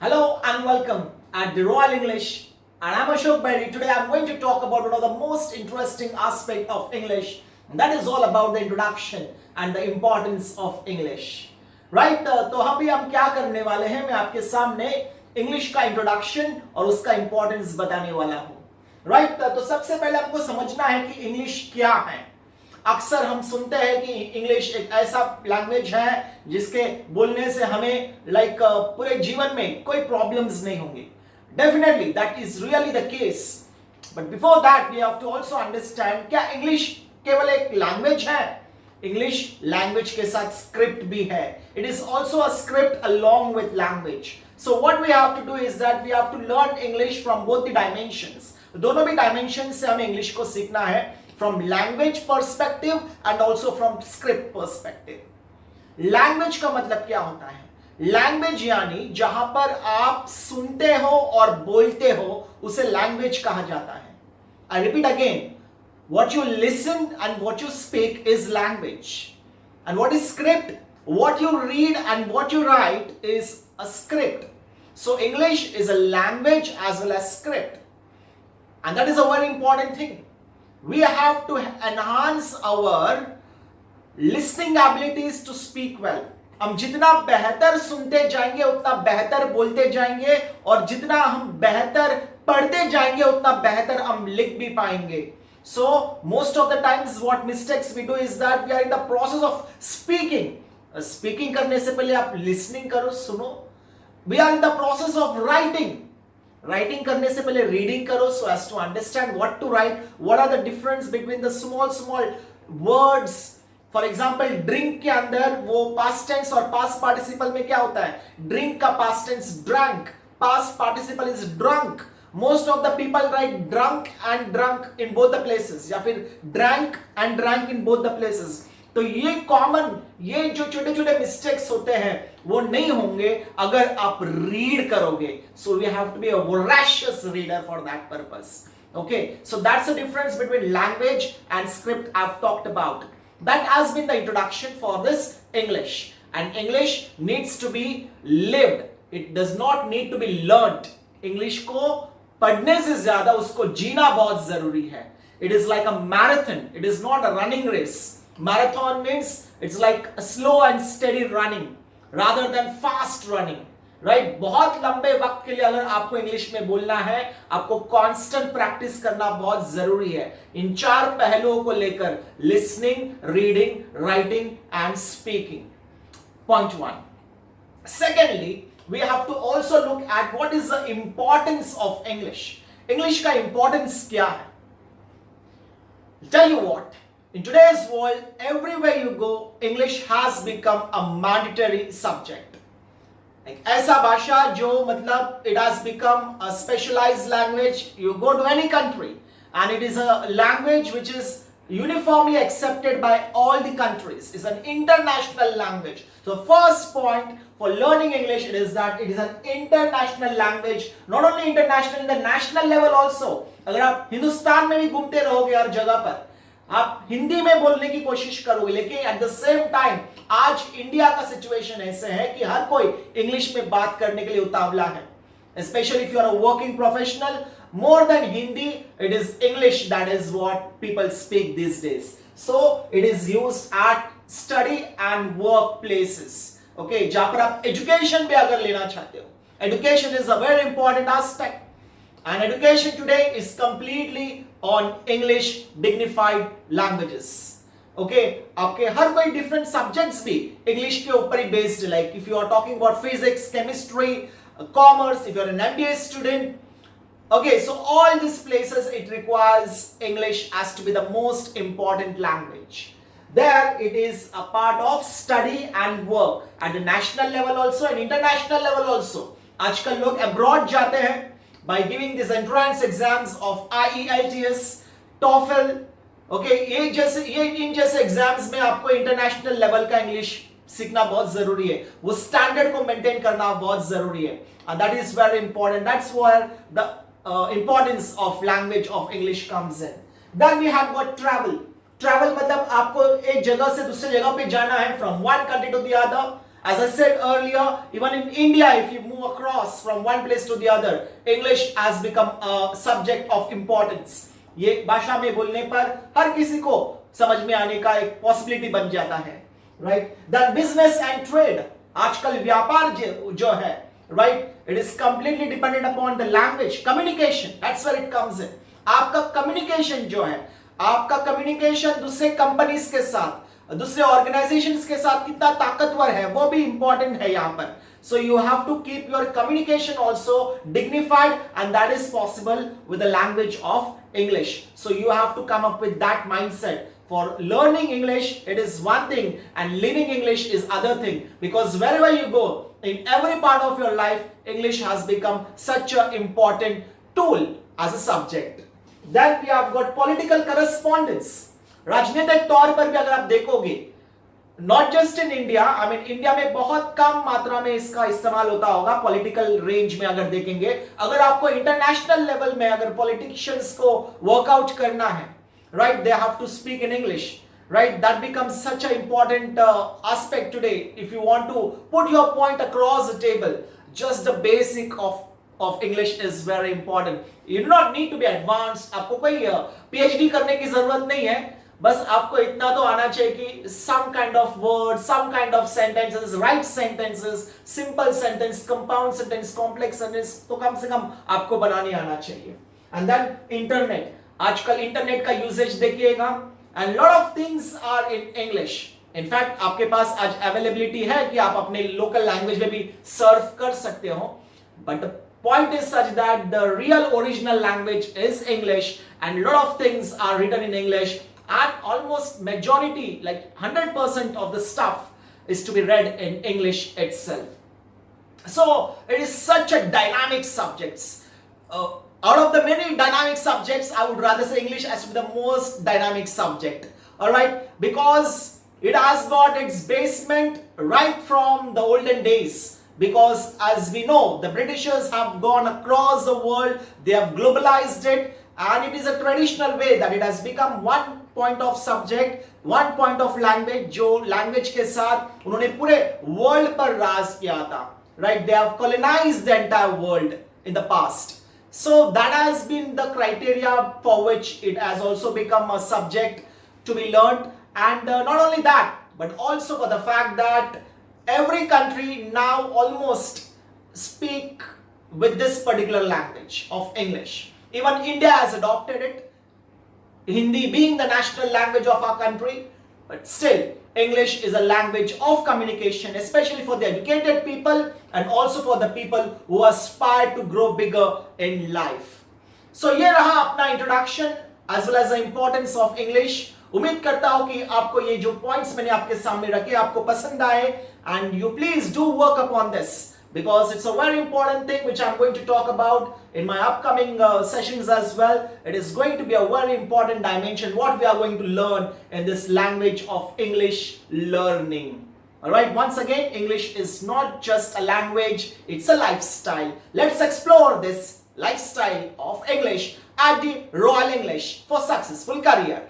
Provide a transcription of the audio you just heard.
Hello and welcome at the Royal English, and I'm Ashok Berry. Today I'm going to talk about one of the most interesting aspect of English, and that is all about the introduction and the importance of English. Right? तो अभी हम क्या करने वाले हैं, मैं आपके सामने इंग्लिश का इंट्रोडक्शन और उसका इंपॉर्टेंस बताने वाला हूँ. राइट? तो सबसे पहले आपको समझना है कि इंग्लिश क्या है. अक्सर हम सुनते हैं कि इंग्लिश एक ऐसा लैंग्वेज है जिसके बोलने से हमें पूरे जीवन में कोई प्रॉब्लम्स नहीं होंगे. Definitely that is really the case, but before that we have to also understand क्या इंग्लिश केवल एक लैंग्वेज है. इंग्लिश लैंग्वेज के साथ स्क्रिप्ट भी है. It is also a script along with language. So what we have to do is that we have to learn English from both the dimensions. दोनों भी डायमेंशन से हमें इंग्लिश को सीखना है, from language perspective and also from script perspective. Language का मतलब क्या होता है? लैंग्वेज यानी जहां पर आप सुनते हो और बोलते हो उसे लैंग्वेज कहा जाता है. I repeat again, what you listen and what you speak is language, and what is script? What you read and what you write is a script. So English is a language as well as script, and that is a very important thing. We have to enhance our listening abilities to speak well. हम जितना बेहतर सुनते जाएंगे उतना बेहतर बोलते जाएंगे, और जितना हम बेहतर पढ़ते जाएंगे उतना बेहतर हम लिख भी पाएंगे. So most of the times what mistakes we do is that we are in the process of speaking. Speaking करने से पहले आप listening करो, सुनो. We are in the process of writing. Writing करने से पहले रीडिंग करो, so as to understand what to write, what are the difference between the small small words. For example drink के अंदर वो पास्ट टेंस और पास्ट पार्टिसिपल में क्या होता है? ड्रिंक का past tense drunk, past participle is drunk. Most of the people write drunk and drunk in both the places, या फिर drank and drank in both the places. तो ये कॉमन, ये जो छोटे छोटे मिस्टेक्स होते हैं वो नहीं होंगे अगर आप रीड करोगे. So we have to be a voracious reader for that purpose. Okay, so that's the difference between language and script I've talked about. That has been the introduction for this English. And English needs to be lived. It does not need to be learnt. English को पढ़ने से ज्यादा उसको जीना बहुत जरूरी है. It is like a marathon. It is not a running race. Marathon means it's like a slow and steady running rather than fast running. Right? बहुत लंबे वक्त के लिए अगर आपको इंग्लिश में बोलना है, आपको कांस्टेंट प्रैक्टिस करना बहुत जरूरी है इन चार पहलुओं को लेकर: listening, reading, writing and speaking. Point one. Secondly, we have to also look at what is the importance of English. English का इंपॉर्टेंस क्या है? Tell you what, in today's world, everywhere you go, English has become a mandatory subject. एक ऐसा भाषा जो मतलब it has become a specialized language. You go to any country and it is a language which is uniformly accepted by all the countries. It's an international language. So first point for learning English, it is that it is an international language. Not only international, in the national level also. अगर आप हिंदुस्तान में भी घूमते रहोगे हर जगह पर, आप हिंदी में बोलने की कोशिश करोगे, लेकिन एट द सेम टाइम आज इंडिया का सिचुएशन ऐसे है कि हर कोई इंग्लिश में बात करने के लिए उतावला है. Especially if you are a working professional, more than Hindi, it is English that is what people speak these days. So it is used at study and workplaces. Okay, जहां पर आप एजुकेशन भी अगर लेना चाहते हो, education is a very important aspect, and education today is completely on English dignified languages. Okay, आपके हर कोई different subjects भी इंग्लिश के ऊपर ही based, like if you are talking about physics, chemistry, commerce, if you are an MBA student. Okay, so all these places it requires English as to be the most important language. There it is a part of study and work at the national level also and international level also. आजकल लोग abroad जाते हैं by giving these entrance exams of IELTS, TOEFL. Okay, ये इन जैसे exams में आपको international level का English सीखना बहुत जरूरी है, वो स्टैंडर्ड को मेंटेन करना बहुत जरूरी है. And that is very important. That's where the importance of language of English comes in. Then we have got travel. Travel मतलब आपको एक जगह से दूसरी जगह पे जाना है, from one country to the other. As I said earlier, even in India, if you move across from one place to the other, English has become a subject of importance. ये भाषा में बोलने पर हर किसी को समझ में आने का एक पॉसिबिलिटी बन जाता है, right? The business and trade, आजकल व्यापार जो है, right, it is completely dependent upon the language, communication, that's where it comes in. आपका कम्युनिकेशन जो है, आपका कम्युनिकेशन दूसरे कंपनीज के साथ, दूसरे ऑर्गेनाइजेशंस के साथ कितना ताकतवर है, वो भी इंपॉर्टेंट है यहाँ पर. So you have to keep your communication also dignified, and that is possible with the language of English. So you have to come up with that mindset. For learning English, it is one thing, and living English is other thing. Because wherever you go, in every part of your life, English has become such an important tool as a subject. Then we have got political correspondence. राजनीतिक तौर पर भी अगर आप देखोगे, not just in India, I mean India में बहुत कम मात्रा में इसका इस्तेमाल होता होगा पॉलिटिकल रेंज में अगर देखेंगे. अगर आपको इंटरनेशनल लेवल में अगर पॉलिटिशियंस को वर्कआउट करना है, right, they have to speak in English, right? That becomes such an important aspect today. If you want to put your point across the table, just the basic of English is very important. You do not need to be advanced. आपको कोई PhD करने की जरूरत नहीं है. बस आपको इतना तो आना चाहिए कि some kind of words, some kind of sentences, right sentences, simple sentence, compound sentence, complex sentence, तो कम से कम आपको बनाने आना चाहिए. And then internet. आजकल इंटरनेट का यूसेज देखिएगा, and lot of things are in English. In fact, आपके पास आज अवेलेबिलिटी है कि आप अपने लोकल लैंग्वेज में भी सर्फ कर सकते हो. But the point is such that the real original language is English, and lot of things are written in English, and almost majority, like 100% of the stuff is to be read in English itself. So it is such a dynamic subject. Out of the many dynamic subjects, I would rather say English as to be the most dynamic subject. Alright, because it has got its basement right from the olden days. Because as we know, the Britishers have gone across the world, they have globalized it, and it is a traditional way that it has become one point of subject, one point of language, जो language के साथ उन्होंने पूरे world पर राज किया था. Right, they have colonized the entire world in the past. So that has been the criteria for which it has also become a subject to be learned, and not only that, but also for the fact that every country now almost speak with this particular language of English. Even India has adopted it, Hindi being the national language of our country, but still English is a language of communication, especially for the educated people and also for the people who aspire to grow bigger in life. So ये रहा अपना introduction as well as the importance of English. उम्मीद करता हूँ कि आपको ये जो points मैंने आपके सामने रखे आपको पसंद आए, and you please do work upon this, because it's a very important thing which I'm going to talk about in my upcoming sessions as well. It is going to be a very important dimension what we are going to learn in this language of English learning. Alright, once again, English is not just a language, it's a lifestyle. Let's explore this lifestyle of English at the Royal English for Successful Career.